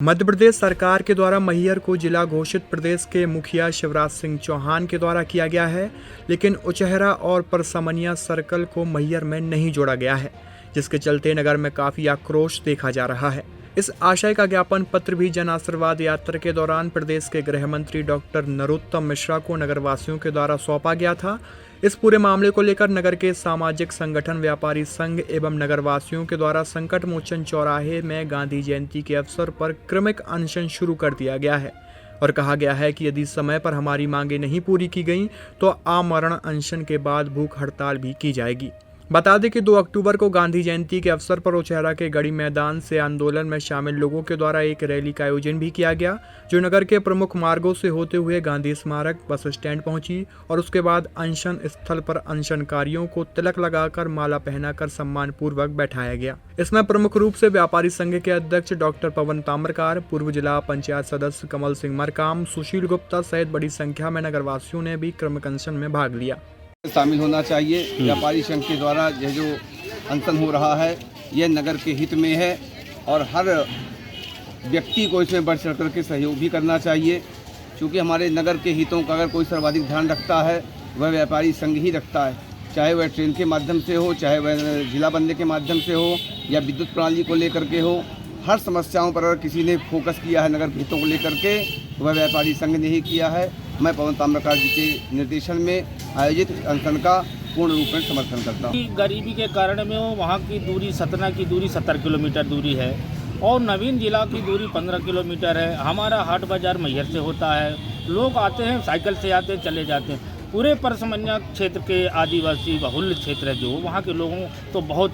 मध्य प्रदेश सरकार के द्वारा मैहर को जिला घोषित प्रदेश के मुखिया शिवराज सिंह चौहान के द्वारा किया गया है, लेकिन उचेहरा और परसमनिया सर्कल को मैहर में नहीं जोड़ा गया है, जिसके चलते नगर में काफी आक्रोश देखा जा रहा है। इस आशय का ज्ञापन पत्र भी जन आशीर्वाद यात्रा के दौरान प्रदेश के गृह मंत्री डॉक्टर नरोत्तम मिश्रा को नगरवासियों के द्वारा सौंपा गया था। इस पूरे मामले को लेकर नगर के सामाजिक संगठन व्यापारी संघ एवं नगरवासियों के द्वारा संकट मोचन चौराहे में गांधी जयंती के अवसर पर क्रमिक अनशन शुरू कर दिया गया है और कहा गया है कि यदि समय पर हमारी मांगें नहीं पूरी की गईं तो आमरण अनशन के बाद भूख हड़ताल भी की जाएगी। बता दें कि 2 अक्टूबर को गांधी जयंती के अवसर पर उचेहरा के गढ़ी मैदान से आंदोलन में शामिल लोगों के द्वारा एक रैली का आयोजन भी किया गया, जो नगर के प्रमुख मार्गों से होते हुए गांधी स्मारक बस स्टैंड पहुंची और उसके बाद अनशन स्थल पर अनशनकारियों को तिलक लगाकर माला पहनाकर सम्मान पूर्वक बैठाया गया। इसमें प्रमुख रूप से व्यापारी संघ के अध्यक्ष डॉक्टर पवन ताम्रकार, पूर्व जिला पंचायत सदस्य कमल सिंह मरकाम, सुशील गुप्ता सहित बड़ी संख्या में नगरवासियों ने भी क्रमिक अनशन में भाग लिया। शामिल होना चाहिए। व्यापारी संघ के द्वारा यह जो अनशन हो रहा है यह नगर के हित में है और हर व्यक्ति को इसमें बढ़ चढ़ कर के सहयोग भी करना चाहिए, क्योंकि हमारे नगर के हितों का अगर कोई सर्वाधिक ध्यान रखता है वह व्यापारी संघ ही रखता है, चाहे वह ट्रेन के माध्यम से हो, चाहे वह जिला बनने के माध्यम से हो या विद्युत प्रणाली को लेकर के हो। हर समस्याओं पर अगर किसी ने फोकस किया है नगर के हितों को लेकर के वह व्यापारी संघ ने ही किया है। मैं पवन ताम्रकार जी के निर्देशन में आयोजित अनशन का पूर्ण रूप में समर्थन करता हूँ। गरीबी के कारण में वहाँ की दूरी सतना की दूरी 70 किलोमीटर दूरी है और नवीन जिला की दूरी 15 किलोमीटर है। हमारा हाट बाजार मैहर से होता है, लोग आते हैं, साइकिल से आते हैं, चले जाते हैं। पूरे परसमनिया क्षेत्र के आदिवासी बहुल क्षेत्र है जो वहाँ के लोगों तो बहुत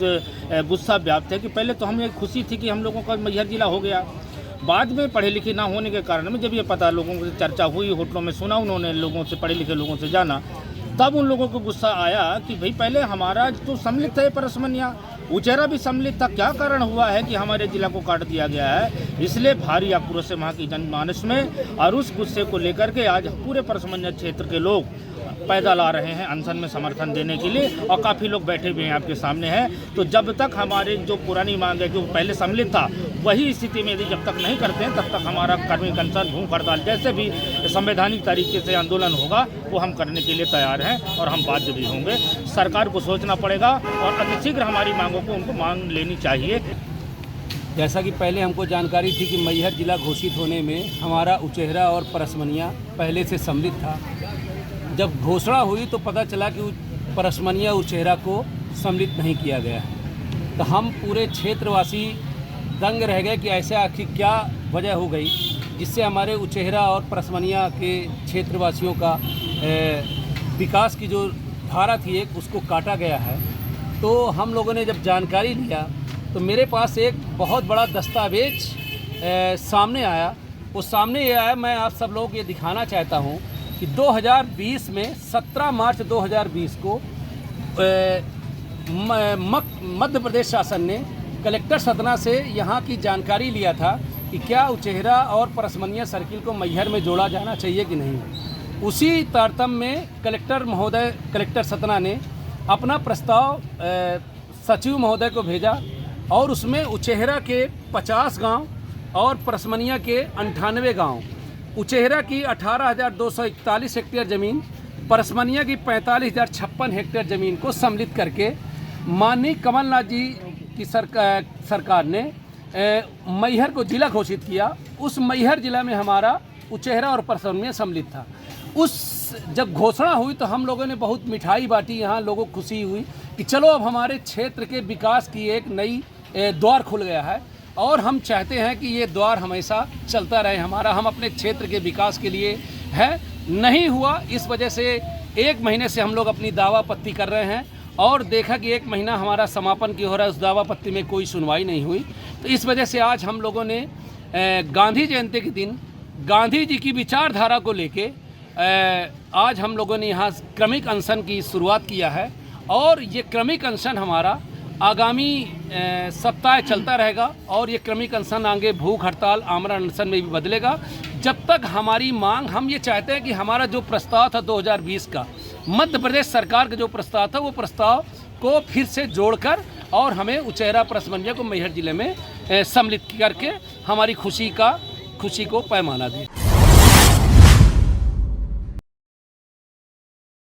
गुस्सा व्याप्त है कि पहले तो हमें खुशी थी कि हम लोगों का मैहर जिला हो गया। बाद में पढ़े लिखे ना होने के कारण में जब ये पता लोगों से चर्चा हुई, होटलों में सुना उन्होंने लोगों से, पढ़े लिखे लोगों से जाना, तब उन लोगों को गुस्सा आया कि भाई पहले हमारा तो सम्मिलित है परसमनिया, उचेहरा भी सम्मिलित था, क्या कारण हुआ है कि हमारे जिला को काट दिया गया है। इसलिए भारी आक्रोश है वहाँ की जनमानस में और उस गुस्से को लेकर के आज पूरे परसमनिया क्षेत्र के लोग पैदल आ रहे हैं अनशन में समर्थन देने के लिए और काफ़ी लोग बैठे हुए हैं आपके सामने हैं। तो जब तक हमारे जो पुरानी मांग है, जो पहले सम्मिलित था, वही स्थिति में यदि जब तक नहीं करते हैं तब तक हमारा कर्मिक अनशन, भूख हड़ताल जैसे भी संवैधानिक तरीके से आंदोलन होगा वो हम करने के लिए तैयार हैं और हम बाध्य भी होंगे। सरकार को सोचना पड़ेगा और अतिशीघ्र हमारी मांगों को उनको मांग लेनी चाहिए। जैसा कि पहले हमको जानकारी थी कि मैहर जिला घोषित होने में हमारा उचेहरा और परसमनिया पहले से सम्मिलित था। जब घोषणा हुई तो पता चला कि परसमनिया उचेहरा को सम्मिलित नहीं किया गया है, तो हम पूरे क्षेत्रवासी दंग रह गए कि ऐसे आखिर क्या वजह हो गई जिससे हमारे उचेहरा और परसमनिया के क्षेत्रवासियों का विकास की जो धारा थी एक उसको काटा गया है। तो हम लोगों ने जब जानकारी लिया तो मेरे पास एक बहुत बड़ा दस्तावेज सामने आया। वो सामने ये आया, मैं आप सब लोगों को ये दिखाना चाहता हूँ कि 2020 में 17 मार्च 2020 को मध्य प्रदेश शासन ने कलेक्टर सतना से यहाँ की जानकारी लिया था कि क्या उचेहरा और परसमनिया सर्किल को मैहर में जोड़ा जाना चाहिए कि नहीं। उसी तारतम्य में कलेक्टर सतना ने अपना प्रस्ताव सचिव महोदय को भेजा और उसमें उचेहरा के 50 गांव और परसमनिया के 98 गांव, उचेहरा की 18,241 हेक्टेयर ज़मीन, परसमनिया की 45,056 हेक्टेयर ज़मीन को सम्मिलित करके माननीय कमलनाथ जी की सरकार ने मैहर को जिला घोषित किया। उस मैहर जिला में हमारा उचेहरा और परसमनिया सम्मिलित था। उस जब घोषणा हुई तो हम लोगों ने बहुत मिठाई बांटी, यहाँ लोगों को खुशी हुई कि चलो अब हमारे क्षेत्र के विकास की एक नई द्वार खुल गया है और हम चाहते हैं कि ये द्वार हमेशा चलता रहे हमारा, हम अपने क्षेत्र के विकास के लिए है। नहीं हुआ, इस वजह से 1 महीने से हम लोग अपनी दावापत्ती कर रहे हैं और देखा कि 1 महीना हमारा समापन की हो रहा है, उस दावापत्ती में कोई सुनवाई नहीं हुई। तो इस वजह से आज हम लोगों ने गांधी जयंती के दिन गांधी जी की विचारधारा को लेके आज हम लोगों ने यहाँ क्रमिक अनशन की शुरुआत किया है और ये क्रमिक अनशन हमारा आगामी सप्ताह चलता रहेगा और ये क्रमिक अनशन आगे भूख हड़ताल, आमरण अनशन में भी बदलेगा। जब तक हमारी मांग, हम ये चाहते हैं कि हमारा जो प्रस्ताव था 2020 का, मध्य प्रदेश सरकार का जो प्रस्ताव था, वो प्रस्ताव को फिर से जोड़कर और हमें उचेहरा परसमनिया को मैहर जिले में सम्मिलित करके हमारी खुशी को पैमाना दें।